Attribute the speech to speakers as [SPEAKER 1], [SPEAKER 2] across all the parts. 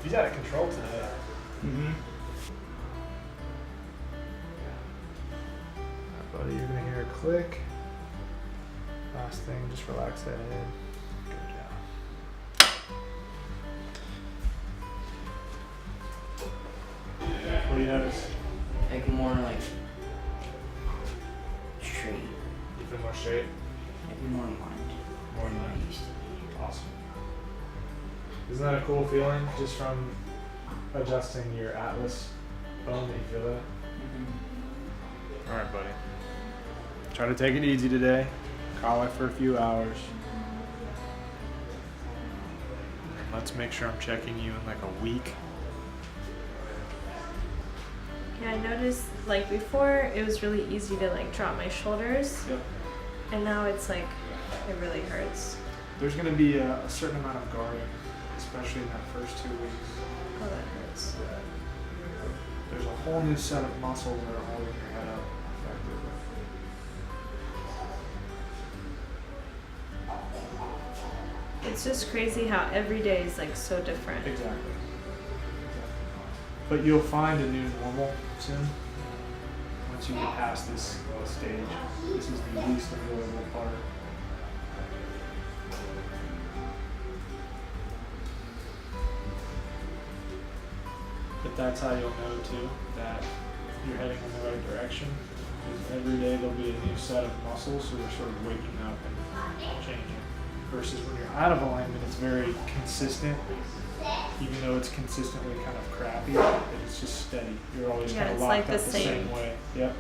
[SPEAKER 1] He's out of control today.
[SPEAKER 2] Mm-hmm.
[SPEAKER 1] Buddy, you're gonna hear a click. Last thing, just relax that head. Good job. What do you notice?
[SPEAKER 3] Like more like straight.
[SPEAKER 1] You feel more straight?
[SPEAKER 3] Like more aligned.
[SPEAKER 1] More
[SPEAKER 3] than
[SPEAKER 1] aligned.
[SPEAKER 3] I used to be.
[SPEAKER 1] Awesome. Isn't that a cool feeling just from adjusting your atlas bone that you feel that?
[SPEAKER 3] Mm-hmm.
[SPEAKER 1] Alright, buddy. Try to take it easy today. Call it for a few hours. And let's make sure I'm checking you in like a week.
[SPEAKER 4] Yeah, I noticed like before it was really easy to like drop my shoulders.
[SPEAKER 1] Yep.
[SPEAKER 4] And now it's like, it really hurts.
[SPEAKER 1] There's going to be a certain amount of guarding, especially in that first 2 weeks.
[SPEAKER 4] Oh, that hurts.
[SPEAKER 1] There's a whole new set of muscles that are holding your head up effectively.
[SPEAKER 4] It's just crazy how every day is like so different.
[SPEAKER 1] Exactly. But you'll find a new normal soon. Once you get past this stage, this is the least enjoyable part. But that's how you'll know too that you're heading in the right direction. Because every day there'll be a new set of muscles, so they're sort of waking up and changing. Versus when you're out of alignment, it's very consistent. Even though it's consistently kind of crappy, it's just steady. You're always
[SPEAKER 4] Yeah,
[SPEAKER 1] kind of
[SPEAKER 4] it's
[SPEAKER 1] locked
[SPEAKER 4] like
[SPEAKER 1] up
[SPEAKER 4] the
[SPEAKER 1] the
[SPEAKER 4] same.
[SPEAKER 1] same way. Yep.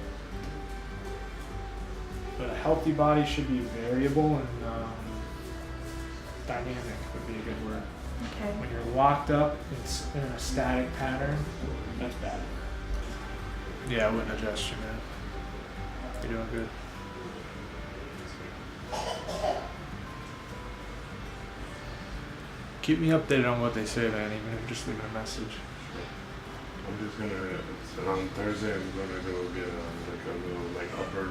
[SPEAKER 1] But a healthy body should be variable and dynamic would be a good word.
[SPEAKER 4] Okay.
[SPEAKER 1] When you're locked up in a static pattern, that's bad. Yeah, I wouldn't adjust you, man. You're doing good. Keep me updated on what they say, man, even if just leaving a message.
[SPEAKER 5] I'm just gonna, on Thursday, I'm gonna go get a little upper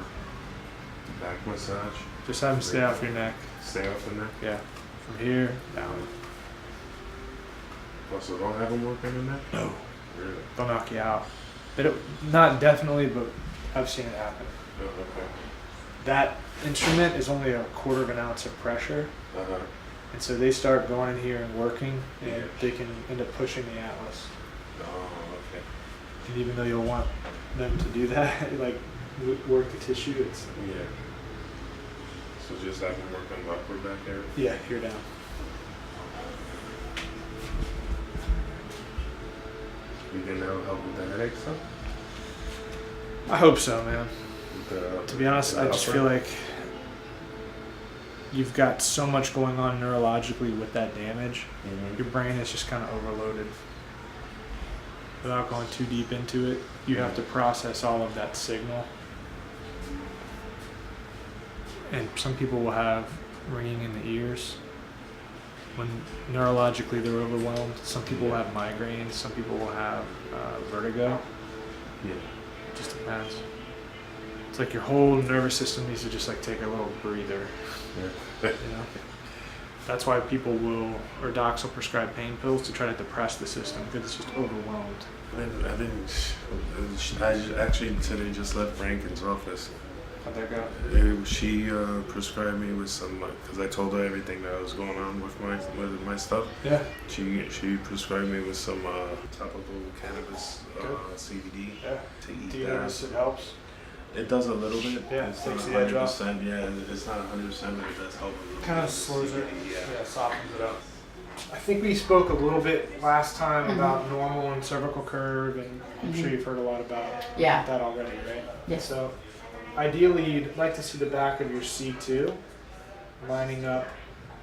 [SPEAKER 5] back massage.
[SPEAKER 1] Just have them stay off your neck.
[SPEAKER 5] Stay off the neck.
[SPEAKER 1] Yeah. From here, down.
[SPEAKER 5] Also, don't have them working in there?
[SPEAKER 1] No.
[SPEAKER 5] Really?
[SPEAKER 1] They'll knock you out. They don't, not definitely, but I've seen it happen.
[SPEAKER 5] Oh, okay.
[SPEAKER 1] That instrument is only a quarter of an ounce of pressure.
[SPEAKER 5] Uh-huh.
[SPEAKER 1] And so they start going in here and working, and
[SPEAKER 5] Yeah.
[SPEAKER 1] they can end up pushing the atlas.
[SPEAKER 5] Oh, okay.
[SPEAKER 1] And even though you'll want them to do that, like work the tissue, it's
[SPEAKER 5] Yeah. So just have them work on the upper back area?
[SPEAKER 1] yeah, here down.
[SPEAKER 5] You think that'll help with the headache stuff?
[SPEAKER 1] I hope so, man.
[SPEAKER 5] With the,
[SPEAKER 1] To be honest,
[SPEAKER 5] the
[SPEAKER 1] I just
[SPEAKER 5] upper?
[SPEAKER 1] feel like you've got so much going on neurologically with that damage.
[SPEAKER 5] Mhm.
[SPEAKER 1] Your brain is just kind of overloaded. Without going too deep into it, you have to process all of that signal. And some people will have ringing in the ears when neurologically they're overwhelmed. Some people will have migraines. Some people will have vertigo.
[SPEAKER 5] Yeah.
[SPEAKER 1] It just depends. It's like your whole nervous system needs to just like take a little breather.
[SPEAKER 5] Yeah.
[SPEAKER 1] You know? That's why people will, or docs will prescribe pain pills to try to depress the system because it's just overwhelmed.
[SPEAKER 5] I actually today just left Rankin's office.
[SPEAKER 1] How'd that go?
[SPEAKER 5] She prescribed me with some, because I told her everything that was going on with my stuff.
[SPEAKER 1] Yeah.
[SPEAKER 5] She prescribed me with some topical cannabis
[SPEAKER 1] Good.
[SPEAKER 5] CBD
[SPEAKER 1] Yeah.
[SPEAKER 5] to eat
[SPEAKER 1] Do you
[SPEAKER 5] that.
[SPEAKER 1] notice it helps?
[SPEAKER 5] It does a little bit.
[SPEAKER 1] Yeah,
[SPEAKER 5] It's
[SPEAKER 1] takes
[SPEAKER 5] not
[SPEAKER 1] the edge off.
[SPEAKER 5] 100%. Yeah, it's not 100%, but it does help a little.
[SPEAKER 1] Kind of
[SPEAKER 5] bit.
[SPEAKER 1] slows it.
[SPEAKER 5] CBD,
[SPEAKER 1] Yeah, softens it up. I think we spoke a little bit last time about normal and cervical curve, and I'm sure you've heard a lot about
[SPEAKER 6] Yeah.
[SPEAKER 1] that already, right?
[SPEAKER 6] Yes.
[SPEAKER 1] So ideally, you'd like to see the back of your C2 lining up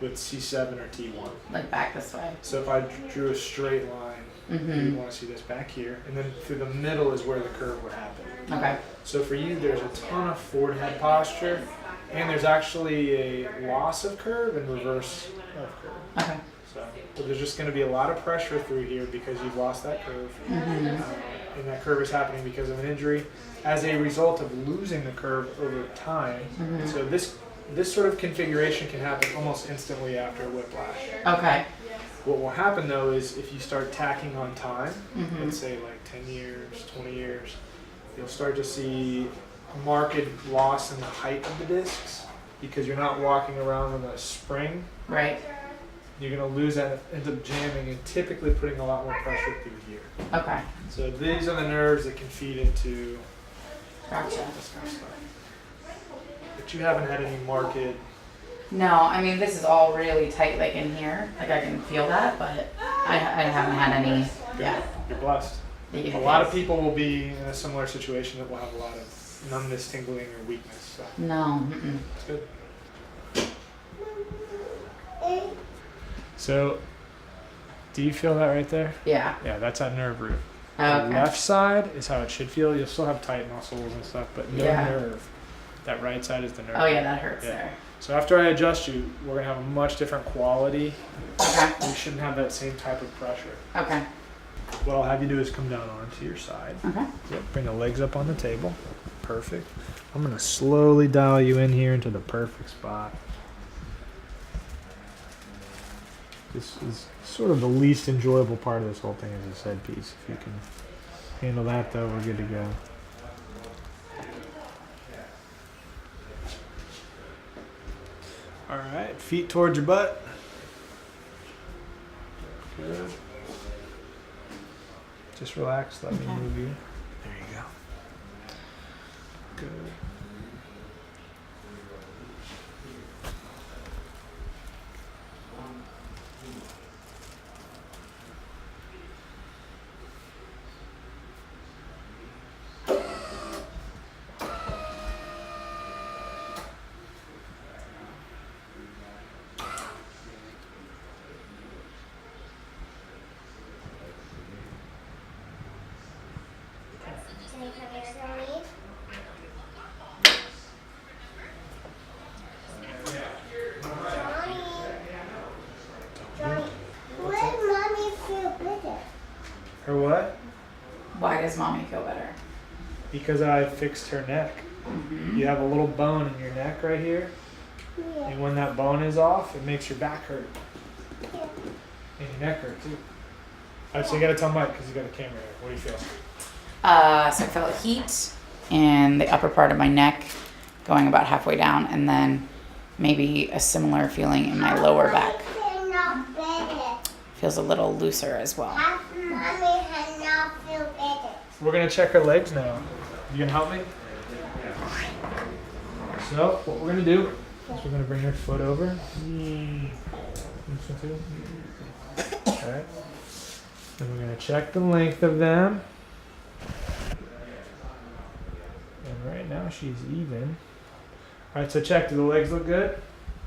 [SPEAKER 1] with C7 or T1.
[SPEAKER 6] Like back this way.
[SPEAKER 1] So if I drew a straight line, you'd want to see this back here, and then through the middle is where the curve would happen.
[SPEAKER 6] Okay.
[SPEAKER 1] So for you, there's a ton of forward head posture, and there's actually a loss of curve and reverse of curve.
[SPEAKER 6] Okay.
[SPEAKER 1] So there's just going to be a lot of pressure through here because you've lost that curve. And that curve is happening because of an injury as a result of losing the curve over time. So this sort of configuration can happen almost instantly after whiplash.
[SPEAKER 6] Okay.
[SPEAKER 1] What will happen though is if you start tacking on time,
[SPEAKER 3] Mhm.
[SPEAKER 1] let's say like 10 years, 20 years, you'll start to see a marked loss in the height of the discs because you're not walking around with a spring.
[SPEAKER 3] Right.
[SPEAKER 1] You're going to lose that, end up jamming and typically putting a lot more pressure through here.
[SPEAKER 3] Okay.
[SPEAKER 1] So these are the nerves that can feed into
[SPEAKER 3] Gotcha.
[SPEAKER 1] this kind of stuff. But you haven't had any marked.
[SPEAKER 3] No, I mean this is all really tight, like in here. Like I can feel that, but I haven't had any. Yeah.
[SPEAKER 1] You're blessed. A lot of people will be in a similar situation that will have a lot of numbness, tingling, or weakness. So
[SPEAKER 3] No. Mm-mm.
[SPEAKER 1] it's good. So, do you feel that right there?
[SPEAKER 3] Yeah.
[SPEAKER 1] Yeah, that's that nerve root.
[SPEAKER 3] Oh,
[SPEAKER 1] The
[SPEAKER 3] okay.
[SPEAKER 1] left side is how it should feel. You'll still have tight muscles and stuff, but no
[SPEAKER 3] Yeah.
[SPEAKER 1] nerve. That right side is the nerve.
[SPEAKER 3] Oh yeah, that hurts
[SPEAKER 1] Yeah.
[SPEAKER 3] there.
[SPEAKER 1] So after I adjust you, we're gonna have a much different quality.
[SPEAKER 3] Okay.
[SPEAKER 1] We shouldn't have that same type of pressure.
[SPEAKER 3] Okay.
[SPEAKER 1] What I'll have you do is come down onto your side.
[SPEAKER 3] Okay.
[SPEAKER 1] Yep, bring the legs up on the table. Perfect. I'm gonna slowly dial you in here into the perfect spot. This is sort of the least enjoyable part of this whole thing is this head piece. If you can handle that though, we're good to go. All right, feet towards your butt. Good. Just relax, let me
[SPEAKER 3] Okay.
[SPEAKER 1] move you. There you go. Good.
[SPEAKER 2] Can you come here slowly? Johnny, when mommy feel better?
[SPEAKER 1] Her what?
[SPEAKER 3] Why does mommy feel better?
[SPEAKER 1] Because I fixed her neck.
[SPEAKER 3] Mm-hmm.
[SPEAKER 1] You have a little bone in your neck right here,
[SPEAKER 2] Yeah.
[SPEAKER 1] and when that bone is off, it makes your back hurt
[SPEAKER 2] Yeah.
[SPEAKER 1] and your neck hurt too. Alright, so you gotta tell Mike because he's got a camera here. What do you feel?
[SPEAKER 3] So I felt heat in the upper part of my neck, going about halfway down, and then maybe a similar feeling in my lower back.
[SPEAKER 2] Mommy not better.
[SPEAKER 3] Feels a little looser as well.
[SPEAKER 2] Mommy has not feel better.
[SPEAKER 1] We're gonna check her legs now. You gonna help me? So what we're gonna do is we're gonna bring her foot over. This one too. Alright. Then we're gonna check the length of them. And right now she's even. Alright, so check. Do the legs look good?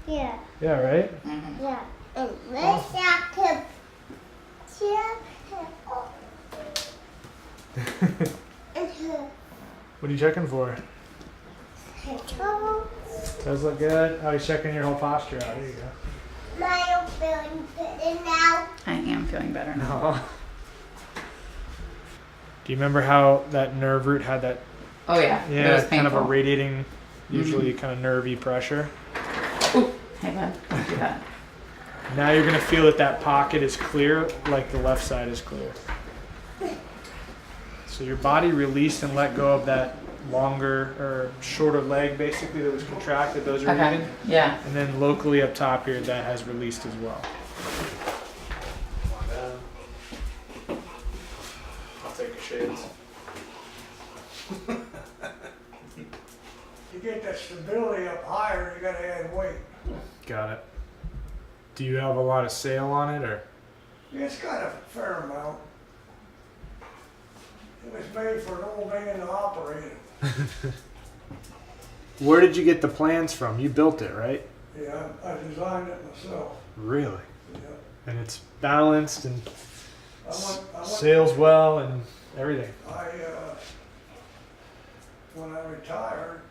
[SPEAKER 2] Yeah.
[SPEAKER 1] Yeah, right?
[SPEAKER 3] Mm-hmm.
[SPEAKER 2] Yeah. And let's check him. And her
[SPEAKER 1] What are you checking for?
[SPEAKER 2] toe.
[SPEAKER 1] Does look good? Oh, he's checking your whole posture out. There you go.
[SPEAKER 2] Mine feeling better now.
[SPEAKER 3] I am feeling better now.
[SPEAKER 1] Do you remember how that nerve root had that?
[SPEAKER 3] Oh yeah. It
[SPEAKER 1] Yeah,
[SPEAKER 3] was
[SPEAKER 1] kind of a
[SPEAKER 3] painful.
[SPEAKER 1] radiating, usually kind of nervy pressure.
[SPEAKER 3] Ooh, hey bud, don't do that.
[SPEAKER 1] Now you're gonna feel that that pocket is clear, like the left side is clear. So your body released and let go of that longer or shorter leg, basically that was contracted. Those are
[SPEAKER 3] Okay.
[SPEAKER 1] even,
[SPEAKER 3] Yeah.
[SPEAKER 1] and then locally up top here, that has released as well. Come on down. I'll take your shades.
[SPEAKER 6] To get that stability up higher, you gotta add weight.
[SPEAKER 1] Got it. Do you have a lot of sail on it, or?
[SPEAKER 6] It's got a fair amount. It was made for an old man to operate it.
[SPEAKER 1] Where did you get the plans from? You built it, right?
[SPEAKER 6] Yeah, I designed it myself.
[SPEAKER 1] Really?
[SPEAKER 6] Yeah.
[SPEAKER 1] And it's balanced and
[SPEAKER 6] I went,
[SPEAKER 1] sails well and everything.
[SPEAKER 6] when I retired,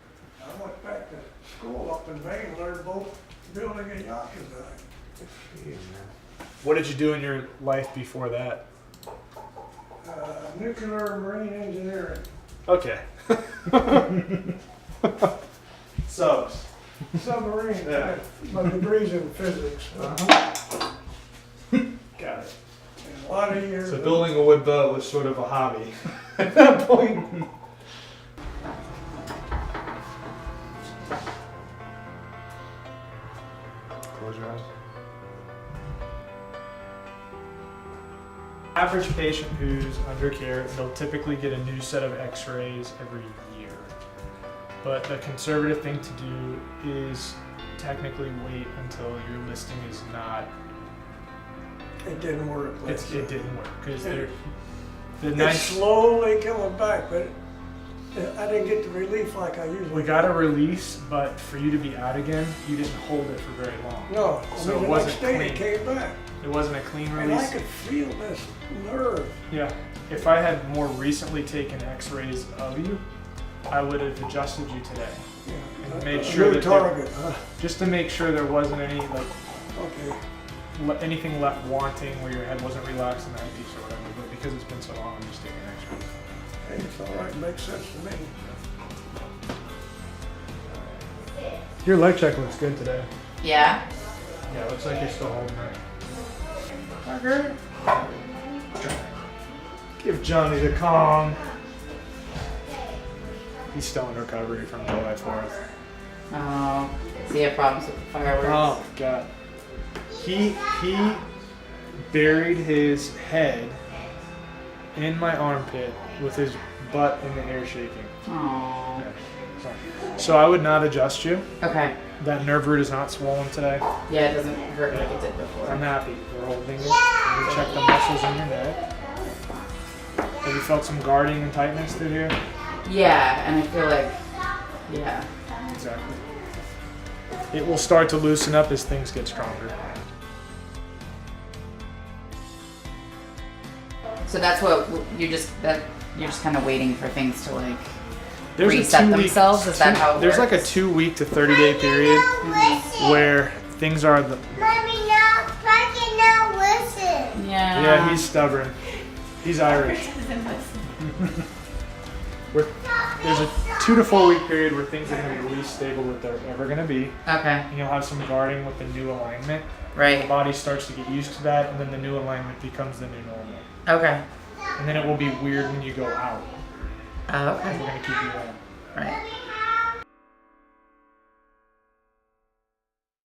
[SPEAKER 6] I went back to school up in Maine, learned both building and yacht design.
[SPEAKER 1] What did you do in your life before that?
[SPEAKER 6] Nuclear marine engineering.
[SPEAKER 1] Okay. Subs.
[SPEAKER 6] Submarine,
[SPEAKER 1] Yeah.
[SPEAKER 6] my degree's in physics.
[SPEAKER 1] Got
[SPEAKER 6] lot of years.
[SPEAKER 1] So building a wood boat was sort of a hobby at that point. Close your eyes. Average patient who's under care, they'll typically get a new set of x-rays every year. But the conservative thing to do is technically wait until your listing is not.
[SPEAKER 6] It didn't work.
[SPEAKER 1] It didn't work because they're the
[SPEAKER 6] It's
[SPEAKER 1] nice.
[SPEAKER 6] slowly coming back, but I didn't get the relief like I usually.
[SPEAKER 1] We got a release, but for you to be out again, you didn't hold it for very long.
[SPEAKER 6] No,
[SPEAKER 1] So
[SPEAKER 6] I mean,
[SPEAKER 1] it
[SPEAKER 6] the
[SPEAKER 1] wasn't
[SPEAKER 6] next day
[SPEAKER 1] clean.
[SPEAKER 6] it came back,
[SPEAKER 1] It wasn't a clean
[SPEAKER 6] and I
[SPEAKER 1] release.
[SPEAKER 6] could feel this nerve.
[SPEAKER 1] Yeah. If I had more recently taken X-rays of you, I would have adjusted you today,
[SPEAKER 6] Yeah,
[SPEAKER 1] and made
[SPEAKER 6] a
[SPEAKER 1] sure
[SPEAKER 6] new
[SPEAKER 1] that
[SPEAKER 6] target. Huh?
[SPEAKER 1] just to make sure there wasn't any
[SPEAKER 6] Okay.
[SPEAKER 1] anything left wanting where your head wasn't relaxed in the headpiece or whatever. But because it's been so long, I'm just taking X-rays.
[SPEAKER 6] Hey, it's all right. Makes sense to me.
[SPEAKER 1] Your leg check looks good today.
[SPEAKER 3] Yeah.
[SPEAKER 1] Yeah, it looks like you're still holding it. Tucker. Give Johnny the calm. He's still in recovery from July 4th.
[SPEAKER 3] Oh, does he have problems with the fireworks?
[SPEAKER 1] Oh God. He buried his head in my armpit with his butt in the air shaking.
[SPEAKER 3] Oh.
[SPEAKER 1] So I would not adjust you.
[SPEAKER 3] Okay.
[SPEAKER 1] That nerve root is not swollen today.
[SPEAKER 3] Yeah, it doesn't hurt like it did before.
[SPEAKER 1] I'm happy. We're holding it. We check the muscles in your neck. Have you felt some guarding and tightness through here?
[SPEAKER 3] Yeah, and I feel like, yeah.
[SPEAKER 1] Exactly. It will start to loosen up as things get stronger.
[SPEAKER 3] So that's what you're just kind of waiting for things to like
[SPEAKER 1] There's
[SPEAKER 3] reset themselves. Is that how it
[SPEAKER 1] There's
[SPEAKER 3] works?
[SPEAKER 1] like a 2 week to 30-day period where things are the.
[SPEAKER 2] Mommy, now, Frankie, now listen.
[SPEAKER 3] Yeah.
[SPEAKER 1] Yeah, he's stubborn. He's Irish. There's a 2 to 4 week period where things are going to be least stable that they're ever going to be.
[SPEAKER 3] Okay.
[SPEAKER 1] And you'll have some guarding with the new alignment. The
[SPEAKER 3] Right.
[SPEAKER 1] body starts to get used to that, and then the new alignment becomes the new normal.
[SPEAKER 3] Okay.
[SPEAKER 1] And then it will be weird when you go out.
[SPEAKER 3] Oh, okay.
[SPEAKER 1] We're going to keep you there.
[SPEAKER 3] Right.